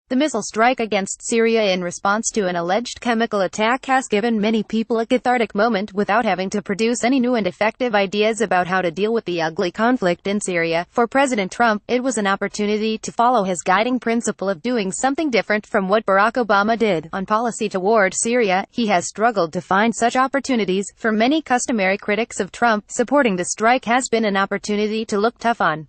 The missile strike against Syria in response to an alleged chemical attack has given many people a cathartic moment without having to produce any new and effective ideas about how to deal with the ugly conflict in Syria. For President Trump, it was an opportunity to follow his guiding principle of doing something different from what Barack Obama did. On policy toward Syria, he has struggled to find such opportunities. For many customary critics of Trump, supporting the strike has been an opportunity to look tough on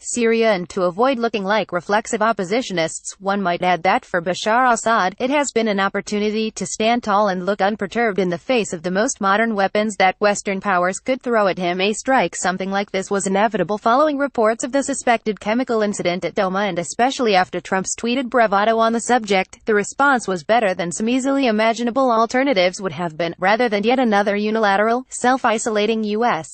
Syria and to avoid looking like reflexive oppositionists. One might add that for Bashar Assad, it has been an opportunity to stand tall and look unperturbed in the face of the most modern weapons that Western powers could throw at him. A strike something like this was inevitable following reports of the suspected chemical incident at Douma, and especially after Trump's tweeted bravado on the subject. The response was better than some easily imaginable alternatives would have been, rather than yet another unilateral, self-isolating U.S.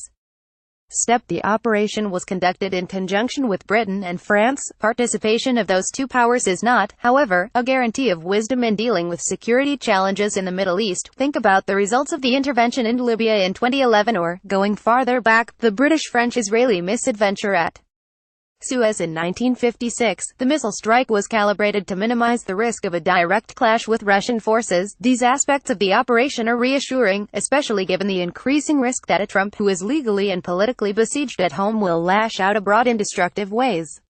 step. The operation was conducted in conjunction with Britain and France. Participation of those two powers is not, however, a guarantee of wisdom in dealing with security challenges in the Middle East. Think about the results of the intervention in Libya in 2011, or, going farther back, the British-French-Israeli misadventure at Suez in 1956. The missile strike was calibrated to minimize the risk of a direct clash with Russian forces. These aspects of the operation are reassuring, especially given the increasing risk that a Trump who is legally and politically besieged at home will lash out abroad in destructive ways.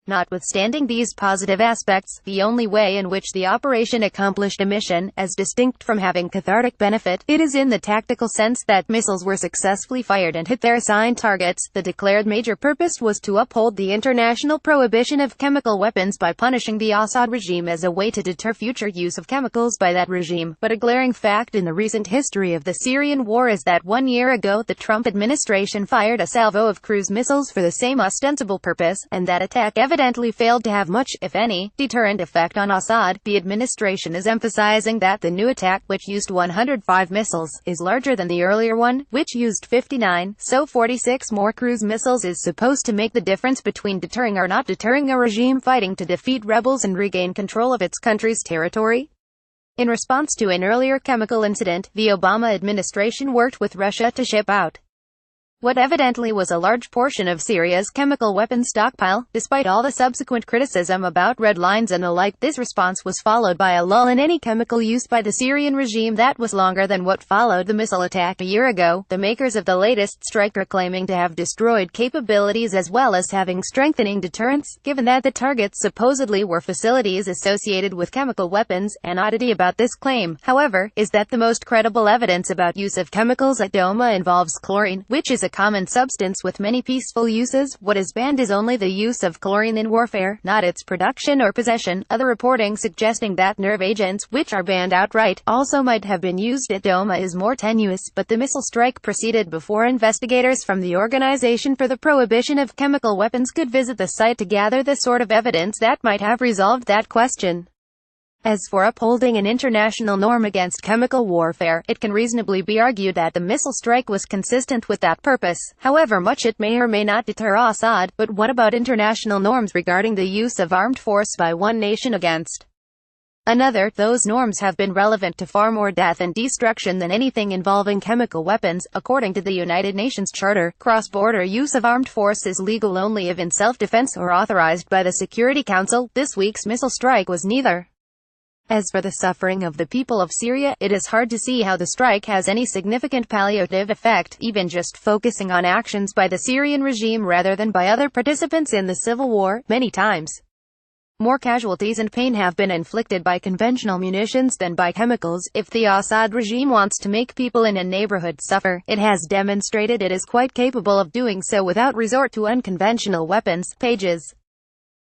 Notwithstanding these positive aspects, the only way in which the operation accomplished a mission, as distinct from having cathartic benefit, it is in the tactical sense that missiles were successfully fired and hit their assigned targets. The declared major purpose was to uphold the international prohibition of chemical weapons by punishing the Assad regime as a way to deter future use of chemicals by that regime. But a glaring fact in the recent history of the Syrian war is that 1 year ago the Trump administration fired a salvo of cruise missiles for the same ostensible purpose, and that attack evidently failed to have much, if any, deterrent effect on Assad. The administration is emphasizing that the new attack, which used 105 missiles, is larger than the earlier one, which used 59, so 46 more cruise missiles is supposed to make the difference between deterring or not deterring a regime fighting to defeat rebels and regain control of its country's territory. In response to an earlier chemical incident, the Obama administration worked with Russia to ship out what evidently was a large portion of Syria's chemical weapons stockpile. Despite all the subsequent criticism about red lines and the like, this response was followed by a lull in any chemical use by the Syrian regime that was longer than what followed the missile attack a year ago. The makers of the latest strike are claiming to have destroyed capabilities as well as having strengthening deterrence, given that the targets supposedly were facilities associated with chemical weapons. An oddity about this claim, however, is that the most credible evidence about use of chemicals at Douma involves chlorine, which is a common substance with many peaceful uses. What is banned is only the use of chlorine in warfare, not its production or possession. Other reporting suggesting that nerve agents, which are banned outright, also might have been used at Douma is more tenuous, but the missile strike proceeded before investigators from the Organization for the Prohibition of Chemical Weapons could visit the site to gather the sort of evidence that might have resolved that question. As for upholding an international norm against chemical warfare, it can reasonably be argued that the missile strike was consistent with that purpose, however much it may or may not deter Assad. But what about international norms regarding the use of armed force by one nation against another? Those norms have been relevant to far more death and destruction than anything involving chemical weapons. According to the United Nations Charter, cross-border use of armed force is legal only if in self-defense or authorized by the Security Council. This week's missile strike was neither. As for the suffering of the people of Syria, it is hard to see how the strike has any significant palliative effect, even just focusing on actions by the Syrian regime rather than by other participants in the civil war. Many times, more casualties and pain have been inflicted by conventional munitions than by chemicals. If the Assad regime wants to make people in a neighborhood suffer, it has demonstrated it is quite capable of doing so without resort to unconventional weapons. Pages